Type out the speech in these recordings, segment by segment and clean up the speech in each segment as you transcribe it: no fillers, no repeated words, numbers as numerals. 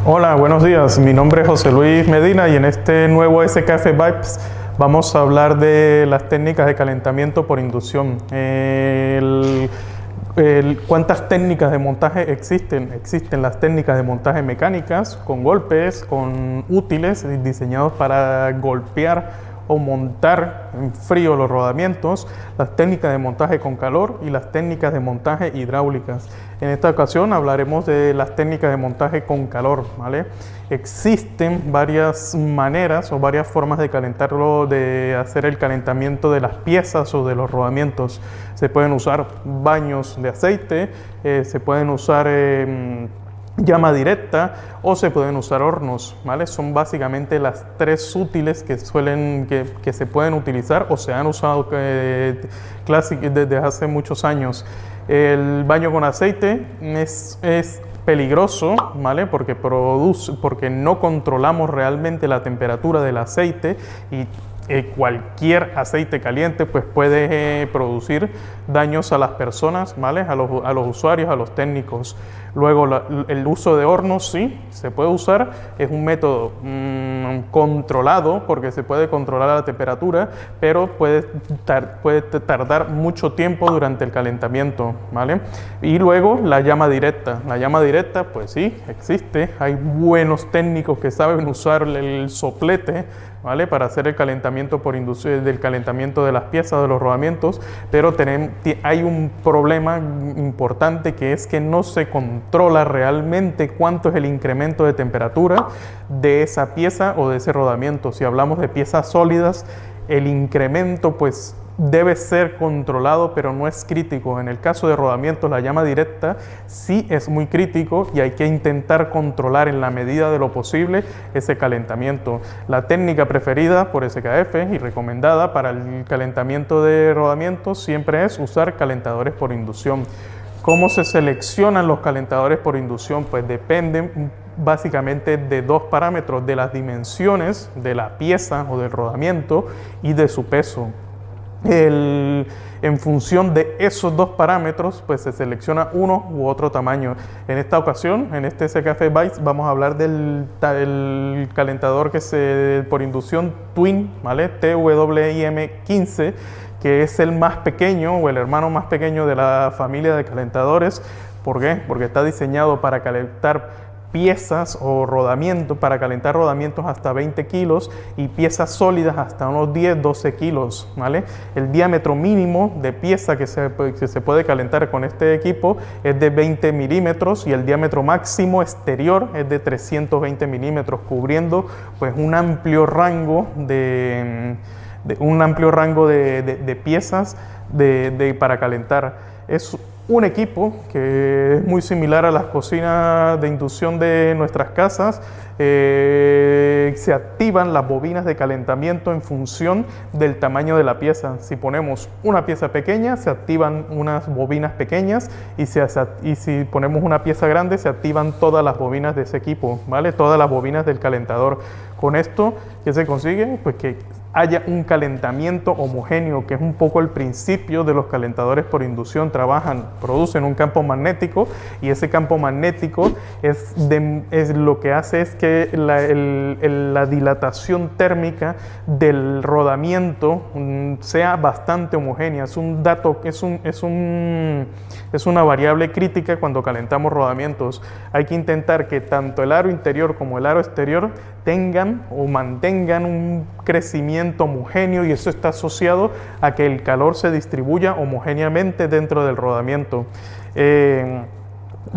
Hola, buenos días. Mi nombre es José Luis Medina y en este nuevo SKF Vibes vamos a hablar de las técnicas de calentamiento por inducción. ¿Cuántas técnicas de montaje existen? Existen las técnicas de montaje mecánicas con golpes, con útiles diseñados para golpear o montar en frío los rodamientos, las técnicas de montaje con calor y las técnicas de montaje hidráulicas. En esta ocasión hablaremos de las técnicas de montaje con calor, ¿vale? Existen varias maneras o varias formas de calentarlo, de hacer el calentamiento de las piezas o de los rodamientos. Se pueden usar baños de aceite, se pueden usar llama directa o se pueden usar hornos, ¿vale? Son básicamente las tres útiles que se pueden utilizar o se han usado desde hace muchos años. El baño con aceite es peligroso, ¿vale? Porque no controlamos realmente la temperatura del aceite y cualquier aceite caliente pues puede producir daños a las personas, ¿vale? A los usuarios, a los técnicos. Luego el uso de hornos sí se puede usar, es un método controlado porque se puede controlar la temperatura, pero puede tardar mucho tiempo durante el calentamiento, ¿vale? Y luego la llama directa. La llama directa pues sí existe, hay buenos técnicos que saben usar el soplete, ¿vale? Para hacer el calentamiento por inducción, del calentamiento de las piezas, de los rodamientos, pero hay un problema importante que es que no se controla realmente cuánto es el incremento de temperatura de esa pieza o de ese rodamiento. Si hablamos de piezas sólidas, el incremento pues debe ser controlado, pero no es crítico. En el caso de rodamientos, la llama directa sí es muy crítico y hay que intentar controlar en la medida de lo posible ese calentamiento. La técnica preferida por SKF y recomendada para el calentamiento de rodamientos siempre es usar calentadores por inducción. ¿Cómo se seleccionan los calentadores por inducción? Pues dependen básicamente de dos parámetros: de las dimensiones de la pieza o del rodamiento y de su peso. En función de esos dos parámetros, pues se selecciona uno u otro tamaño. En esta ocasión, en este SKF Vibes, vamos a hablar del calentador por inducción Twin, ¿vale? TWIM15, que es el más pequeño o el hermano más pequeño de la familia de calentadores. ¿Por qué? Porque está diseñado para calentar piezas o rodamientos, para calentar rodamientos hasta 20 kilos y piezas sólidas hasta unos 10-12 kilos, ¿vale? El diámetro mínimo de pieza que se puede calentar con este equipo es de 20 milímetros y el diámetro máximo exterior es de 320 milímetros, cubriendo pues un amplio rango de piezas para calentar. Es un equipo que es muy similar a las cocinas de inducción de nuestras casas. Se activan las bobinas de calentamiento en función del tamaño de la pieza. Si ponemos una pieza pequeña, se activan unas bobinas pequeñas y si ponemos una pieza grande, se activan todas las bobinas de ese equipo, ¿vale? Todas las bobinas del calentador. Con esto, ¿qué se consigue? Pues que haya un calentamiento homogéneo, que es un poco el principio de los calentadores por inducción. Producen un campo magnético y ese campo magnético es lo que hace es que la dilatación térmica del rodamiento sea bastante homogénea. Es un dato, es una variable crítica cuando calentamos rodamientos. Hay que intentar que tanto el aro interior como el aro exterior tengan o mantengan un crecimiento homogéneo, y eso está asociado a que el calor se distribuya homogéneamente dentro del rodamiento.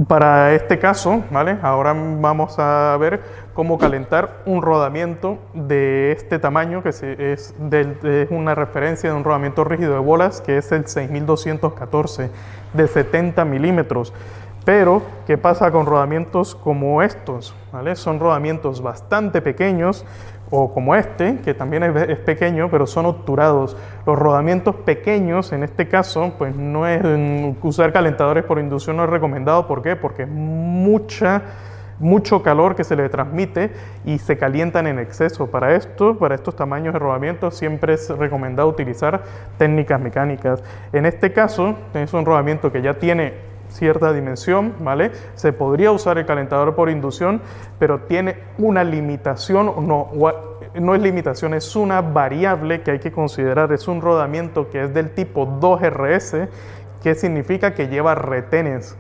Para este caso, ¿vale? Ahora vamos a ver cómo calentar un rodamiento de este tamaño, que es una referencia de un rodamiento rígido de bolas, que es el 6214 de 70 milímetros. Pero, ¿qué pasa con rodamientos como estos? ¿Vale? Son rodamientos bastante pequeños, o como este, que también es pequeño, pero son obturados. Los rodamientos pequeños, en este caso, pues no es usar calentadores por inducción, no es recomendado. ¿Por qué? Porque es mucho calor que se le transmite y se calientan en exceso. Para estos tamaños de rodamientos siempre es recomendado utilizar técnicas mecánicas. En este caso, es un rodamiento que ya tiene cierta dimensión, ¿vale? Se podría usar el calentador por inducción, pero tiene una limitación, no es limitación, es una variable que hay que considerar. Es un rodamiento que es del tipo 2RS, que significa que lleva retenes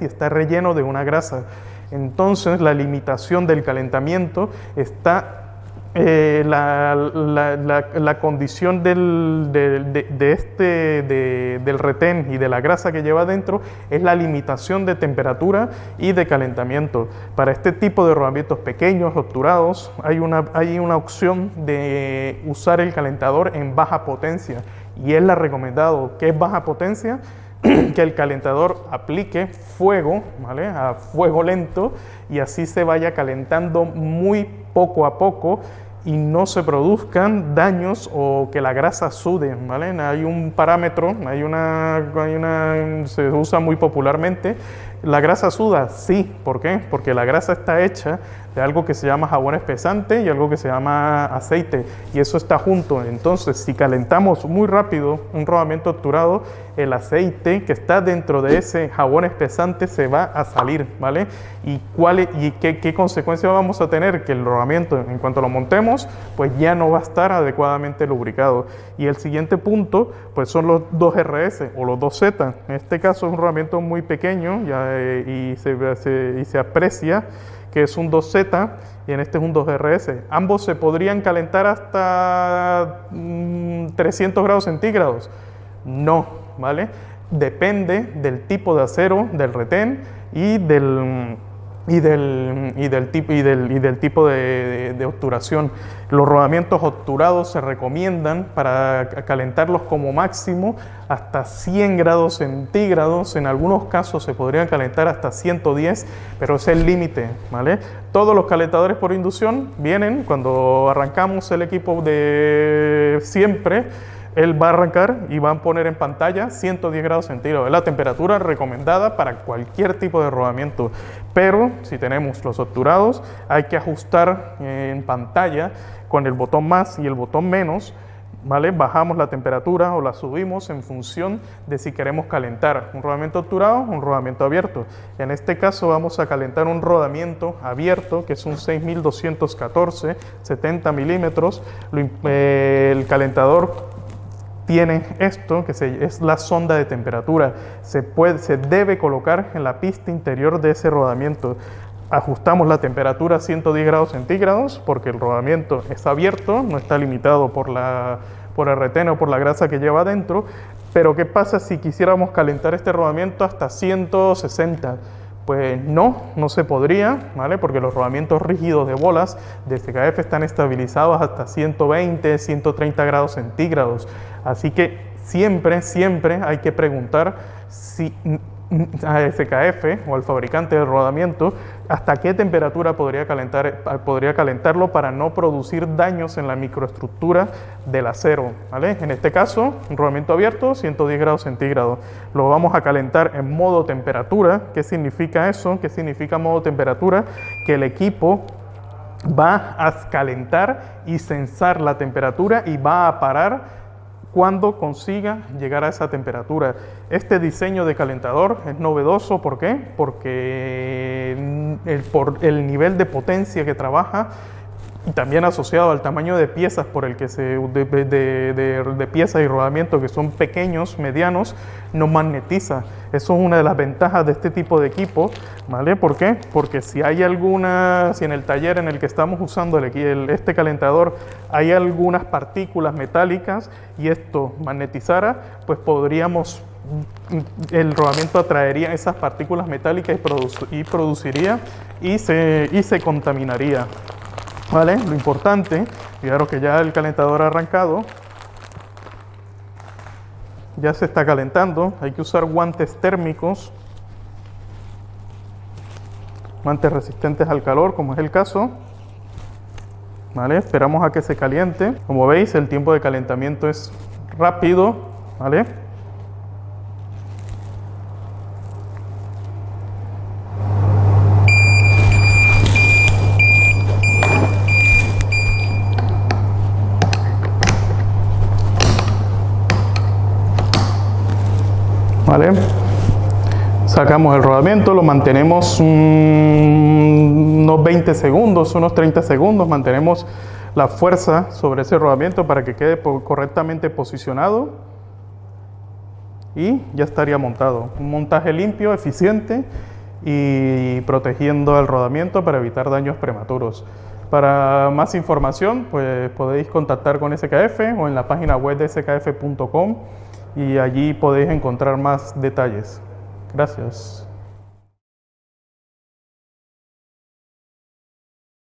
y está relleno de una grasa. Entonces la limitación del calentamiento está la condición del retén y de la grasa que lleva dentro es la limitación de temperatura y de calentamiento. Para este tipo de rodamientos pequeños, obturados, hay una opción de usar el calentador en baja potencia, y es la recomendado. ¿Qué es baja potencia? Que el calentador aplique fuego, ¿vale? A fuego lento, y así se vaya calentando muy poco a poco y no se produzcan daños o que la grasa sude, ¿vale? Hay un parámetro, se usa muy popularmente. ¿La grasa suda? Sí. ¿Por qué? Porque la grasa está hecha de algo que se llama jabón espesante y algo que se llama aceite, y eso está junto. Entonces, si calentamos muy rápido un rodamiento obturado, el aceite que está dentro de ese jabón espesante se va a salir, ¿vale? ¿Y qué consecuencia vamos a tener? Que el rodamiento, en cuanto lo montemos, pues ya no va a estar adecuadamente lubricado. Y el siguiente punto, pues son los 2RS o los 2Z. En este caso es un rodamiento muy pequeño y se aprecia que es un 2Z, y en este es un 2RS. Ambos se podrían calentar hasta 300 grados centígrados. No, ¿vale? Depende del tipo de acero, del retén y del tipo de obturación. Los rodamientos obturados se recomiendan para calentarlos como máximo hasta 100 grados centígrados. En algunos casos se podrían calentar hasta 110, pero ese es el límite, ¿vale? Todos los calentadores por inducción vienen, cuando arrancamos el equipo de siempre, él va a arrancar y va a poner en pantalla 110 grados centígrados. Es la temperatura recomendada para cualquier tipo de rodamiento. Pero si tenemos los obturados, hay que ajustar en pantalla con el botón más y el botón menos, ¿vale? Bajamos la temperatura o la subimos en función de si queremos calentar un rodamiento obturado o un rodamiento abierto. En este caso vamos a calentar un rodamiento abierto, que es un 6214, 70 milímetros. El calentador tiene esto, que es la sonda de temperatura. Se debe colocar en la pista interior de ese rodamiento. Ajustamos la temperatura a 110 grados centígrados porque el rodamiento está abierto, no está limitado por el retén o por la grasa que lleva adentro. Pero ¿qué pasa si quisiéramos calentar este rodamiento hasta 160? Pues no se podría, ¿vale? Porque los rodamientos rígidos de bolas de SKF están estabilizados hasta 120, 130 grados centígrados. Así que siempre hay que preguntar a SKF o al fabricante del rodamiento hasta qué temperatura podría calentarlo para no producir daños en la microestructura del acero, ¿vale? En este caso, un rodamiento abierto, 110 grados centígrados. Lo vamos a calentar en modo temperatura. ¿Qué significa eso? ¿Qué significa modo temperatura? Que el equipo va a calentar y sensar la temperatura y va a parar cuando consiga llegar a esa temperatura. Este diseño de calentador es novedoso. ¿Por qué? Porque por el nivel de potencia que trabaja, y también asociado al tamaño de piezas de piezas y rodamientos que son pequeños, medianos, no magnetiza. Eso es una de las ventajas de este tipo de equipo, ¿vale? ¿Por qué? Porque si en el taller en el que estamos usando este calentador hay algunas partículas metálicas y esto magnetizara, pues el rodamiento atraería esas partículas metálicas y produciría y se contaminaría. ¿Vale? Lo importante, fijaros que ya el calentador ha arrancado, ya se está calentando. Hay que usar guantes térmicos, guantes resistentes al calor, como es el caso. ¿Vale? Esperamos a que se caliente. Como veis, el tiempo de calentamiento es rápido, ¿vale? ¿Vale? Sacamos el rodamiento, lo mantenemos unos 20 segundos, unos 30 segundos, mantenemos la fuerza sobre ese rodamiento para que quede correctamente posicionado y ya estaría montado. Un montaje limpio, eficiente y protegiendo el rodamiento para evitar daños prematuros. Para más información, pues podéis contactar con SKF o en la página web de skf.com y allí podéis encontrar más detalles. Gracias.